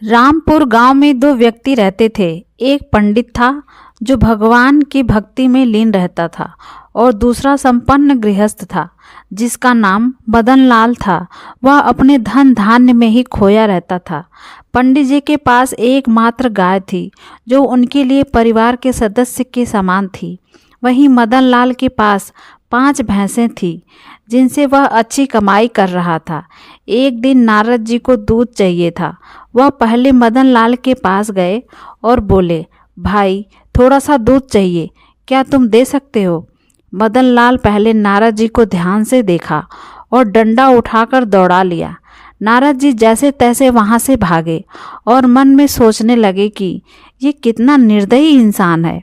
रामपुर गांव में दो व्यक्ति रहते थे। एक पंडित था जो भगवान की भक्ति में लीन रहता था और दूसरा संपन्न गृहस्थ था जिसका नाम मदन लाल था। वह अपने धन धान्य में ही खोया रहता था। पंडित जी के पास एकमात्र गाय थी जो उनके लिए परिवार के सदस्य के समान थी। वहीं मदन लाल के पास 5 भैंसें थीं जिनसे वह अच्छी कमाई कर रहा था। एक दिन नारद जी को दूध चाहिए था। वह पहले मदन लाल के पास गए और बोले, भाई थोड़ा सा दूध चाहिए, क्या तुम दे सकते हो? मदन लाल पहले नारद जी को ध्यान से देखा और डंडा उठाकर दौड़ा लिया। नारद जी जैसे तैसे वहाँ से भागे और मन में सोचने लगे कि ये कितना निर्दयी इंसान है।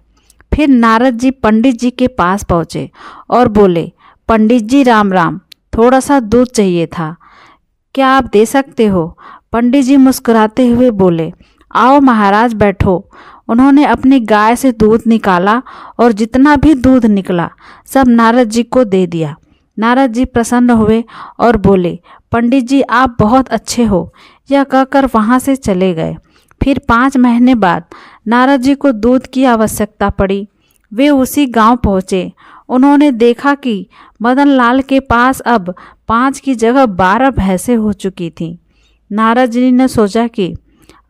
फिर नारद जी पंडित जी के पास पहुँचे और बोले, पंडित जी राम राम, थोड़ा सा दूध चाहिए था, क्या आप दे सकते हो? पंडित जी मुस्कुराते हुए बोले, आओ महाराज बैठो। उन्होंने अपनी गाय से दूध निकाला और जितना भी दूध निकला सब नारद जी को दे दिया। नारद जी प्रसन्न हुए और बोले, पंडित जी आप बहुत अच्छे हो। यह कहकर वहाँ से चले गए। फिर 5 महीने बाद नारद जी को दूध की आवश्यकता पड़ी। वे उसी गांव पहुँचे। उन्होंने देखा कि मदन लाल के पास अब 5 की जगह 12 भैंसें हो चुकी थीं। नारद जी ने सोचा कि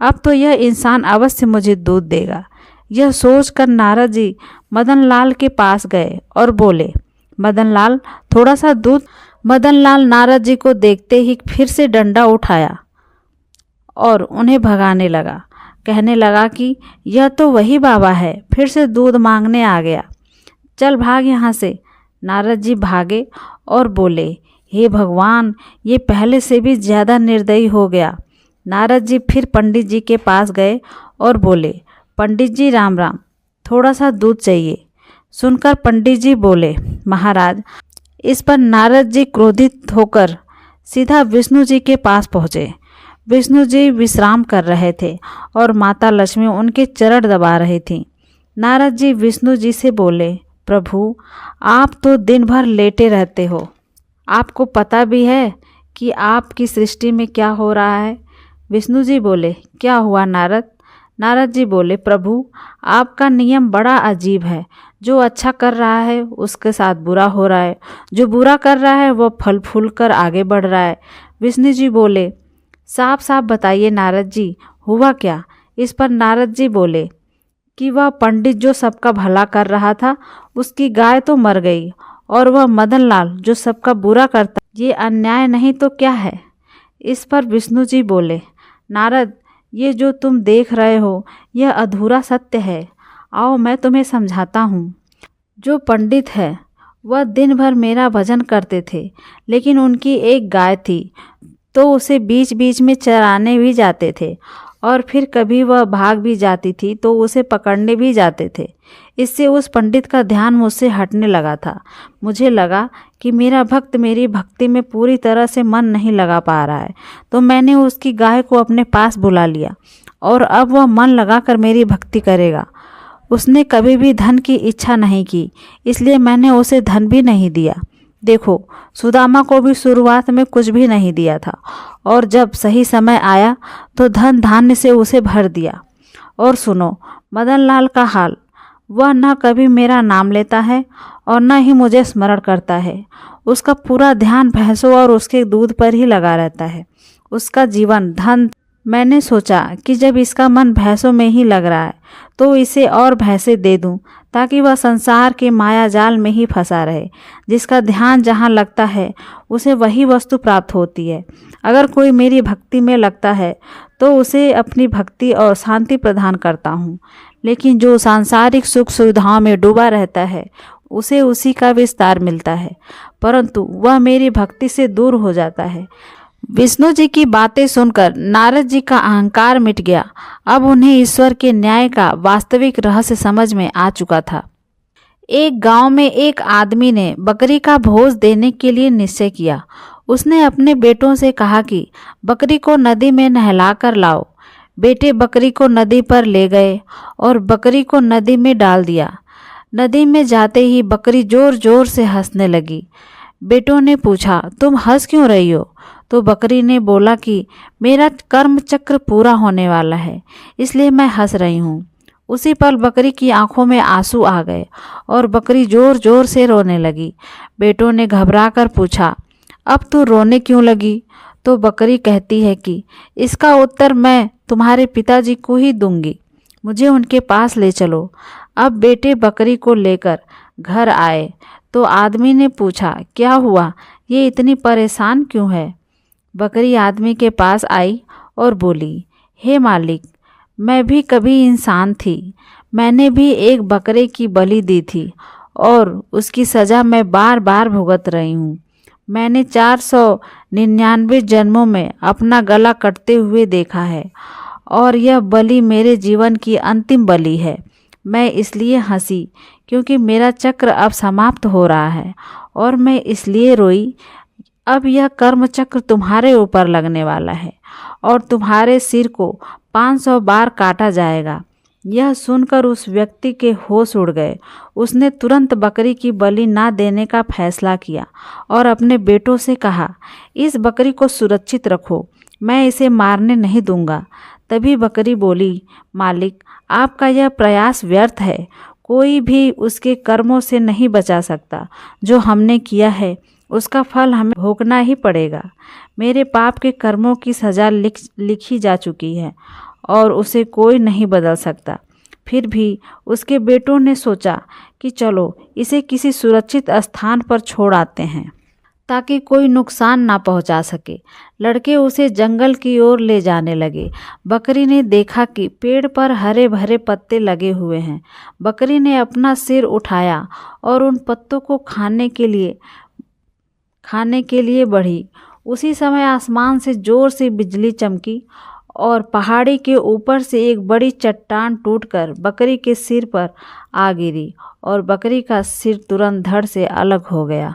अब तो यह इंसान अवश्य मुझे दूध देगा। यह सोचकर नारद जी मदन लाल के पास गए और बोले, मदन लाल थोड़ा सा दूध। मदन लाल नारद जी को देखते ही फिर से डंडा उठाया और उन्हें भगाने लगा। कहने लगा कि यह तो वही बाबा है, फिर से दूध मांगने आ गया, चल भाग यहाँ से। नारद जी भागे और बोले, हे भगवान, ये पहले से भी ज़्यादा निर्दयी हो गया। नारद जी फिर पंडित जी के पास गए और बोले, पंडित जी राम राम, थोड़ा सा दूध चाहिए। सुनकर पंडित जी बोले, महाराज। इस पर नारद जी क्रोधित होकर सीधा विष्णु जी के पास पहुँचे। विष्णु जी विश्राम कर रहे थे और माता लक्ष्मी उनके चरण दबा रही थीं। नारद जी विष्णु जी से बोले, प्रभु आप तो दिन भर लेटे रहते हो, आपको पता भी है कि आपकी सृष्टि में क्या हो रहा है? विष्णु जी बोले, क्या हुआ नारद? नारद जी बोले, प्रभु आपका नियम बड़ा अजीब है। जो अच्छा कर रहा है उसके साथ बुरा हो रहा है, जो बुरा कर रहा है वह फल फूल कर आगे बढ़ रहा है। विष्णु जी बोले, साफ साफ बताइए नारद जी, हुआ क्या? इस पर नारद जी बोले कि वह पंडित जो सबका भला कर रहा था उसकी गाय तो मर गई, और वह मदन लाल जो सबका बुरा करता, ये अन्याय नहीं तो क्या है? इस पर विष्णु जी बोले, नारद ये जो तुम देख रहे हो यह अधूरा सत्य है। आओ मैं तुम्हें समझाता हूँ। जो पंडित है वह दिन भर मेरा भजन करते थे, लेकिन उनकी एक गाय थी तो उसे बीच बीच में चराने भी जाते थे और फिर कभी वह भाग भी जाती थी तो उसे पकड़ने भी जाते थे। इससे उस पंडित का ध्यान मुझसे हटने लगा था। मुझे लगा कि मेरा भक्त मेरी भक्ति में पूरी तरह से मन नहीं लगा पा रहा है, तो मैंने उसकी गाय को अपने पास बुला लिया और अब वह मन लगाकर मेरी भक्ति करेगा। उसने कभी भी धन की इच्छा नहीं की, इसलिए मैंने उसे धन भी नहीं दिया। देखो, सुदामा को भी शुरुआत में कुछ भी नहीं दिया था और जब सही समय आया तो धन धान्य से उसे भर दिया। और सुनो मदन लाल का हाल, वह न कभी मेरा नाम लेता है और न ही मुझे स्मरण करता है। उसका पूरा ध्यान भैंसों और उसके दूध पर ही लगा रहता है। उसका जीवन धन। मैंने सोचा कि जब इसका मन भैंसों में ही लग रहा है तो इसे और भैंसें दे दूं ताकि वह संसार के माया जाल में ही फंसा रहे। जिसका ध्यान जहाँ लगता है उसे वही वस्तु प्राप्त होती है। अगर कोई मेरी भक्ति में लगता है तो उसे अपनी भक्ति और शांति प्रदान करता हूँ, लेकिन जो सांसारिक सुख सुविधाओं में डूबा रहता है उसे उसी का विस्तार मिलता है, परंतु वह मेरी भक्ति से दूर हो जाता है। विष्णु जी की बातें सुनकर नारद जी का अहंकार मिट गया। अब उन्हें ईश्वर के न्याय का वास्तविक रहस्य समझ में आ चुका था। एक गांव में एक आदमी ने बकरी का भोज देने के लिए निश्चय किया। उसने अपने बेटों से कहा कि बकरी को नदी में नहला कर लाओ। बेटे बकरी को नदी पर ले गए और बकरी को नदी में डाल दिया। नदी में जाते ही बकरी जोर जोर से हंसने लगी। बेटों ने पूछा, तुम हंस क्यों रही हो? तो बकरी ने बोला कि मेरा कर्म चक्र पूरा होने वाला है, इसलिए मैं हंस रही हूँ। उसी पल बकरी की आंखों में आंसू आ गए और बकरी जोर जोर से रोने लगी। बेटों ने घबराकर पूछा, अब तू रोने क्यों लगी? तो बकरी कहती है कि इसका उत्तर मैं तुम्हारे पिताजी को ही दूंगी, मुझे उनके पास ले चलो। अब बेटे बकरी को लेकर घर आए तो आदमी ने पूछा, क्या हुआ, ये इतनी परेशान क्यों है? बकरी आदमी के पास आई और बोली, हे मालिक, मैं भी कभी इंसान थी। मैंने भी एक बकरे की बलि दी थी और उसकी सज़ा मैं बार बार भुगत रही हूँ। मैंने 499 जन्मों में अपना गला कटते हुए देखा है और यह बलि मेरे जीवन की अंतिम बलि है। मैं इसलिए हंसी क्योंकि मेरा चक्र अब समाप्त हो रहा है, और मैं इसलिए रोई, अब यह कर्म चक्र तुम्हारे ऊपर लगने वाला है और तुम्हारे सिर को 500 बार काटा जाएगा। यह सुनकर उस व्यक्ति के होश उड़ गए। उसने तुरंत बकरी की बलि ना देने का फैसला किया और अपने बेटों से कहा, इस बकरी को सुरक्षित रखो, मैं इसे मारने नहीं दूंगा। तभी बकरी बोली, मालिक, आपका यह प्रयास व्यर्थ है। कोई भी उसके कर्मों से नहीं बचा सकता। जो हमने किया है उसका फल हमें भोगना ही पड़ेगा। मेरे पाप के कर्मों की सज़ा लिखी जा चुकी है और उसे कोई नहीं बदल सकता। फिर भी उसके बेटों ने सोचा कि चलो इसे किसी सुरक्षित स्थान पर छोड़ आते हैं ताकि कोई नुकसान ना पहुंचा सके। लड़के उसे जंगल की ओर ले जाने लगे। बकरी ने देखा कि पेड़ पर हरे भरे पत्ते लगे हुए हैं। बकरी ने अपना सिर उठाया और उन पत्तों को खाने के लिए बढ़ी। उसी समय आसमान से जोर से बिजली चमकी और पहाड़ी के ऊपर से एक बड़ी चट्टान टूटकर बकरी के सिर पर आ गिरी और बकरी का सिर तुरंत धड़ से अलग हो गया।